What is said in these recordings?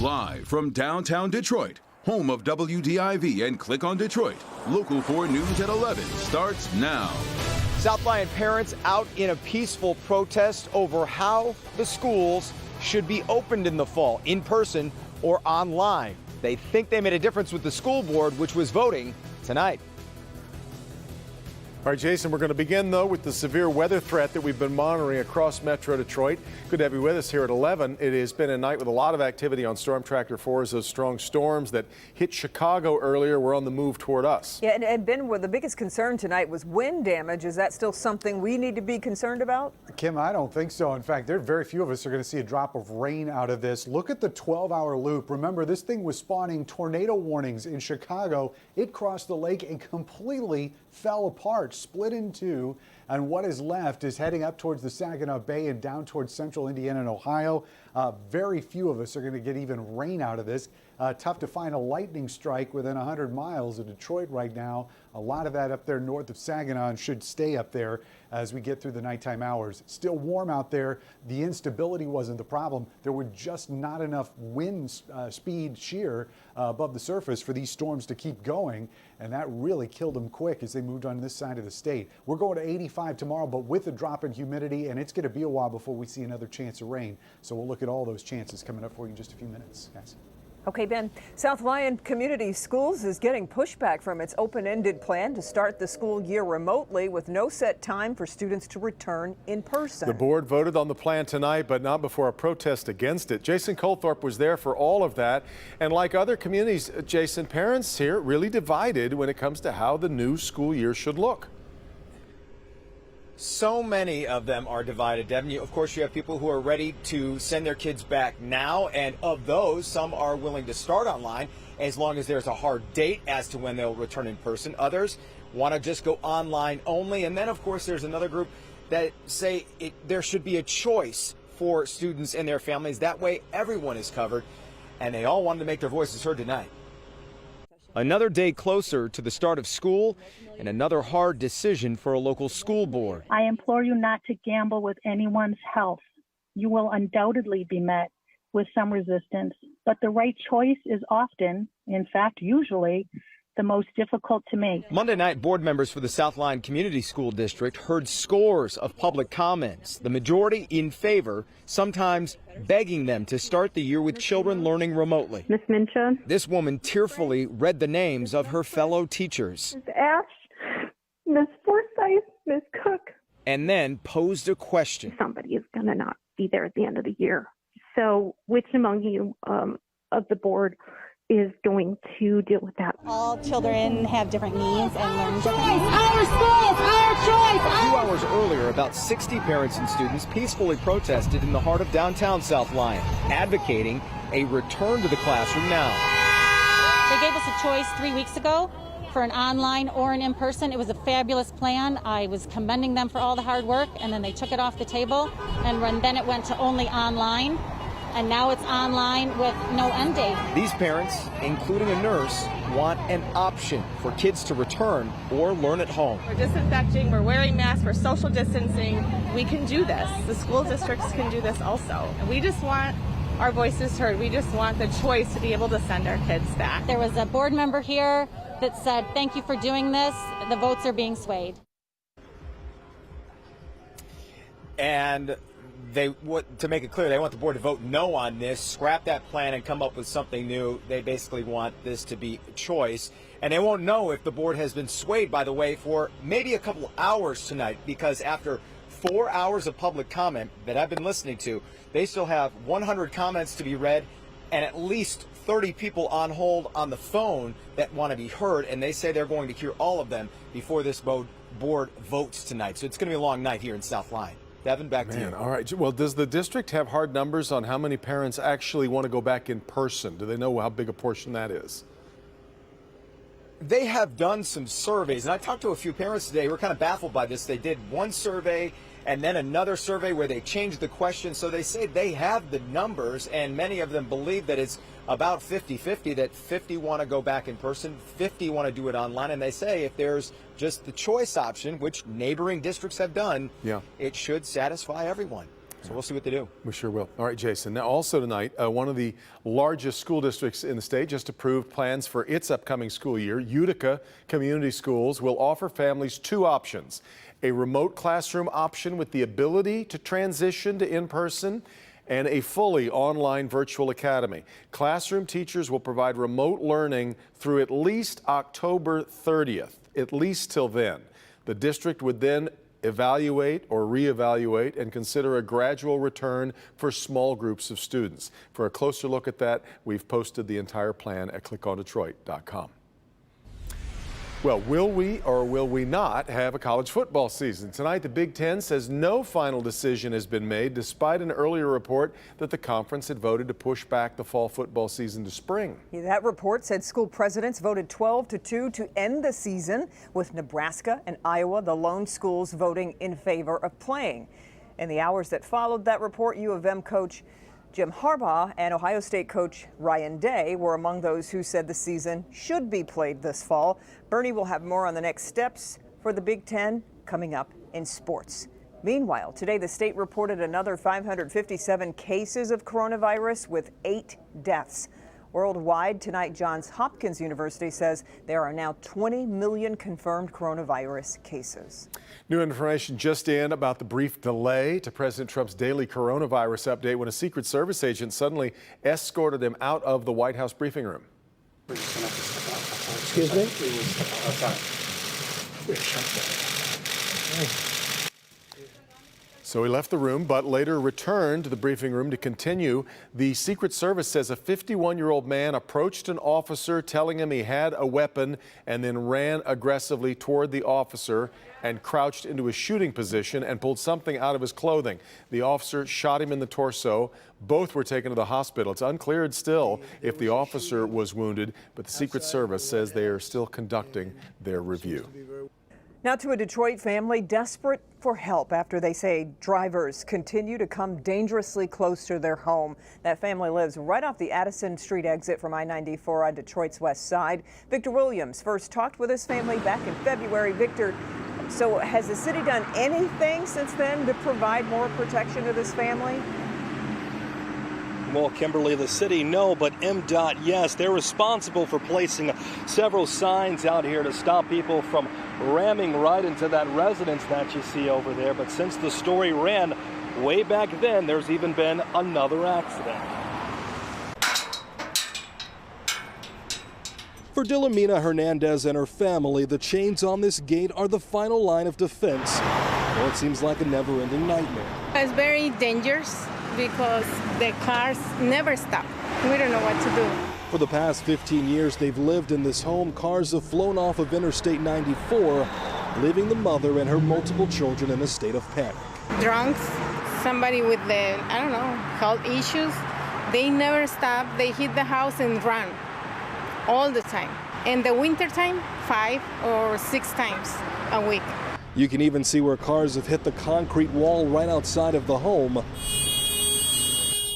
Live from downtown Detroit, home of WDIV and Click on Detroit, Local 4 News at 11 starts now. South Lyon parents out in a peaceful protest over how the schools should be opened in the fall, in person or online. They think they made a difference with the school board, which was voting tonight. All right, Jason, we're going to begin, though, with the severe weather threat that we've been monitoring across Metro Detroit. Good to have you with us here at 11. It has been a night with a lot of activity on Storm Tracker 4 as those strong storms that hit Chicago earlier were on the move toward us. Yeah, and Ben, the biggest concern tonight was wind damage. Is that still something we need to be concerned about? Kim, I don't think so. In fact, very few of us are going to see a drop of rain out of this. Look at the 12-hour loop. Remember, this thing was spawning tornado warnings in Chicago. It crossed the lake and completely fell apart, split in two, and what is left is heading up towards the Saginaw Bay and down towards central Indiana and Ohio. Very few of us are going to get even rain out of this. Tough to find a lightning strike within 100 miles of Detroit right now. A lot of that up there north of Saginaw and should stay up there as we get through the nighttime hours. Still warm out there. The instability wasn't the problem. There were just not enough wind speed shear above the surface for these storms to keep going, and that really killed them quick as they moved on this side of the state. We're going to 85 tomorrow, but with a drop in humidity, and it's going to be a while before we see another chance of rain. So we'll look at all those chances coming up for you in just a few minutes, guys. Okay, Ben. South Lyon Community Schools is getting pushback from its open-ended plan to start the school year remotely with no set time for students to return in person. The board voted on the plan tonight, but not before a protest against it. Jason Colthorpe was there for all of that. And like other communities, Jason, parents here really divided when it comes to how the new school year should look. So many of them are divided, Devin. Of course, you have people who are ready to send their kids back now, and of those, some are willing to start online as long as there's a hard date as to when they'll return in person. Others want to just go online only, and then, of course, there's another group that say there should be a choice for students and their families. That way, everyone is covered, and they all wanted to make their voices heard tonight. Another day closer to the start of school and another hard decision for a local school board. I implore you not to gamble with anyone's health. You will undoubtedly be met with some resistance, but the right choice is often, in fact, usually, the most difficult to make. Monday night, board members for the South Lyon Community School District heard scores of public comments, the majority in favor, sometimes begging them to start the year with children learning remotely. Miss Mincha. This woman tearfully read the names of her fellow teachers. Miss Ash, Miss Forsyth, Miss Cook. And then posed a question. Somebody is going to not be there at the end of the year. So which among you of the board is going to deal with that? All children have different needs and learn differently. Our school, our choice. A few hours earlier, about 60 parents and students peacefully protested in the heart of downtown South Lyon, advocating a return to the classroom now. They gave us a choice 3 weeks ago for an online or an in-person. It was a fabulous plan. I was commending them for all the hard work, and then they took it off the table, and then it went to only online. And now it's online with no end date. These parents, including a nurse, want an option for kids to return or learn at home. We're disinfecting, we're wearing masks, we're social distancing. We can do this. The school districts can do this also. And we just want our voices heard. We just want the choice to be able to send our kids back. There was a board member here that said, "Thank you for doing this." The votes are being swayed. And to make it clear, they want the board to vote no on this, scrap that plan and come up with something new. They basically want this to be a choice. And they won't know if the board has been swayed, by the way, for maybe a couple hours tonight, because after 4 hours of public comment that I've been listening to, they still have 100 comments to be read and at least 30 people on hold on the phone that want to be heard. And they say they're going to hear all of them before this board votes tonight. So it's going to be a long night here in South Lyon. Devin, back to you. All right. Well, does the district have hard numbers on how many parents actually want to go back in person? Do they know how big a portion that is? They have done some surveys, and I talked to a few parents today who were kind of baffled by this. They did one survey and then another survey where they changed the question. So they say they have the numbers, and many of them believe that it's about 50-50, that 50 want to go back in person, 50 want to do it online. And they say if there's just the choice option, which neighboring districts have done, it should satisfy everyone. So we'll see what they do. We sure will. All right, Jason. Now, also tonight, one of the largest school districts in the state just approved plans for its upcoming school year. Utica Community Schools will offer families two options: a remote classroom option with the ability to transition to in-person, and a fully online virtual academy. Classroom teachers will provide remote learning through at least October 30th, at least till then. The district would then evaluate or reevaluate and consider a gradual return for small groups of students. For a closer look at that, we've posted the entire plan at clickondetroit.com. Well, will we or will we not have a college football season? Tonight, the Big Ten says no final decision has been made, despite an earlier report that the conference had voted to push back the fall football season to spring. Yeah, that report said school presidents voted 12-2 to end the season, with Nebraska and Iowa, the lone schools, voting in favor of playing. In the hours that followed that report, U of M coach Jim Harbaugh and Ohio State coach Ryan Day were among those who said the season should be played this fall. Bernie will have more on the next steps for the Big Ten coming up in sports. Meanwhile, today the state reported another 557 cases of coronavirus with 8 deaths. Worldwide, tonight, Johns Hopkins University says there are now 20 million confirmed coronavirus cases. New information just in about the brief delay to President Trump's daily coronavirus update when a Secret Service agent suddenly escorted him out of the White House briefing room. Excuse me? So he left the room, but later returned to the briefing room to continue. The Secret Service says a 51-year-old man approached an officer telling him he had a weapon and then ran aggressively toward the officer and crouched into a shooting position and pulled something out of his clothing. The officer shot him in the torso. Both were taken to the hospital. It's unclear still if the officer was wounded, but the Secret Service says they are still conducting their review. Now to a Detroit family desperate for help after they say drivers continue to come dangerously close to their home. That family lives right off the Addison Street exit from I-94 on Detroit's west side. Victor Williams first talked with his family back in February. Victor, so has the city done anything since then to provide more protection to this family? Well, Kimberly, the city, no, but MDOT, yes. They're responsible for placing several signs out here to stop people from ramming right into that residence that you see over there. But since the story ran way back then, there's even been another accident. For Dilomina Hernandez and her family, the chains on this gate are the final line of defense. Well, it seems like a never-ending nightmare. It's very dangerous because the cars never stop. We don't know what to do. For the past 15 years, they've lived in this home. Cars have flown off of Interstate 94, leaving the mother and her multiple children in a state of panic. Drunks, somebody with health issues, they never stop. They hit the house and run all the time. In the wintertime, 5 or 6 times a week. You can even see where cars have hit the concrete wall right outside of the home.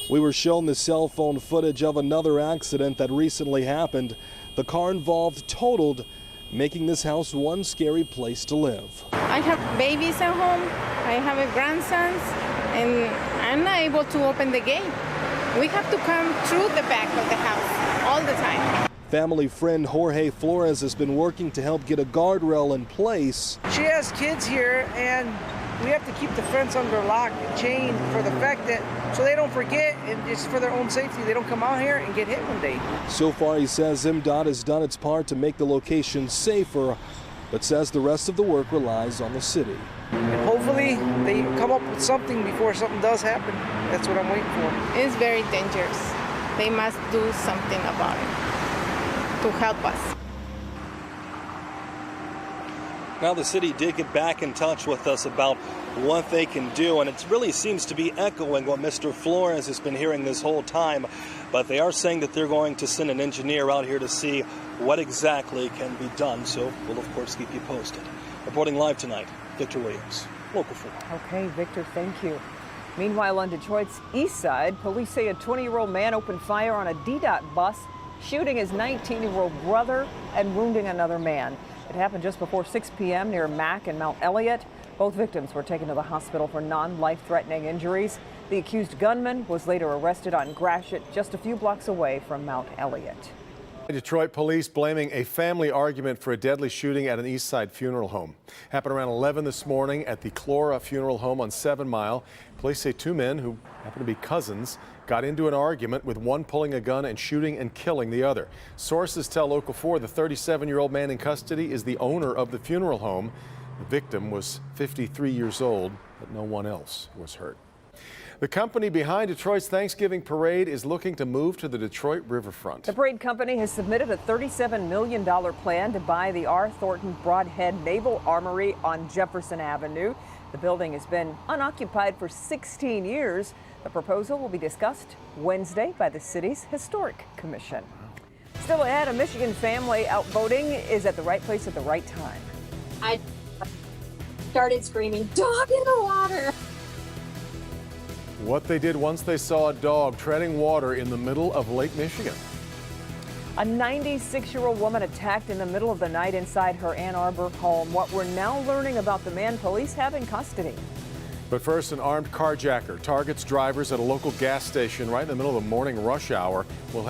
We were shown the cell phone footage of another accident that recently happened. The car involved totaled, making this house one scary place to live. I have babies at home, I have a grandson, and I'm not able to open the gate. We have to come through the back of the house all the time. Family friend Jorge Flores has been working to help get a guardrail in place. She has kids here, and we have to keep the fence under lock and chain for the fact that so they don't forget, and it's for their own safety. They don't come out here and get hit one day. So far, he says MDOT has done its part to make the location safer, but says the rest of the work relies on the city. And hopefully they come up with something before something does happen. That's what I'm waiting for. It's very dangerous. They must do something about it to help us. Now, the city did get back in touch with us about what they can do, and it really seems to be echoing what Mr. Flores has been hearing this whole time. But they are saying that they're going to send an engineer out here to see what exactly can be done. So we'll, of course, keep you posted. Reporting live tonight, Victor Williams, Local 4. Okay, Victor, thank you. Meanwhile, on Detroit's east side, police say a 20-year-old man opened fire on a DDOT bus, shooting his 19-year-old brother and wounding another man. It happened just before 6 p.m. near Mack and Mount Elliott. Both victims were taken to the hospital for non-life-threatening injuries. The accused gunman was later arrested on Gratiot, just a few blocks away from Mount Elliott. Detroit police blaming a family argument for a deadly shooting at an East Side funeral home. Happened around 11 this morning at the Clora Funeral Home on 7 Mile. Police say two men who happen to be cousins got into an argument, with one pulling a gun and shooting and killing the other. Sources tell Local 4 the 37-year-old man in custody is the owner of the funeral home. The victim was 53 years old, but no one else was hurt. The company behind Detroit's Thanksgiving parade is looking to move to the Detroit Riverfront. The parade company has submitted a $37 million plan to buy the R. Thornton Broadhead Naval Armory on Jefferson Avenue. The building has been unoccupied for 16 years. The proposal will be discussed Wednesday by the city's Historic Commission. Still ahead, a Michigan family out voting is at the right place at the right time. I started screaming, "Dog in the water!" What they did once they saw a dog treading water in the middle of Lake Michigan. A 96-year-old woman attacked in the middle of the night inside her Ann Arbor home. What we're now learning about the man police have in custody. But first, an armed carjacker targets drivers at a local gas station right in the middle of the morning rush hour. We'll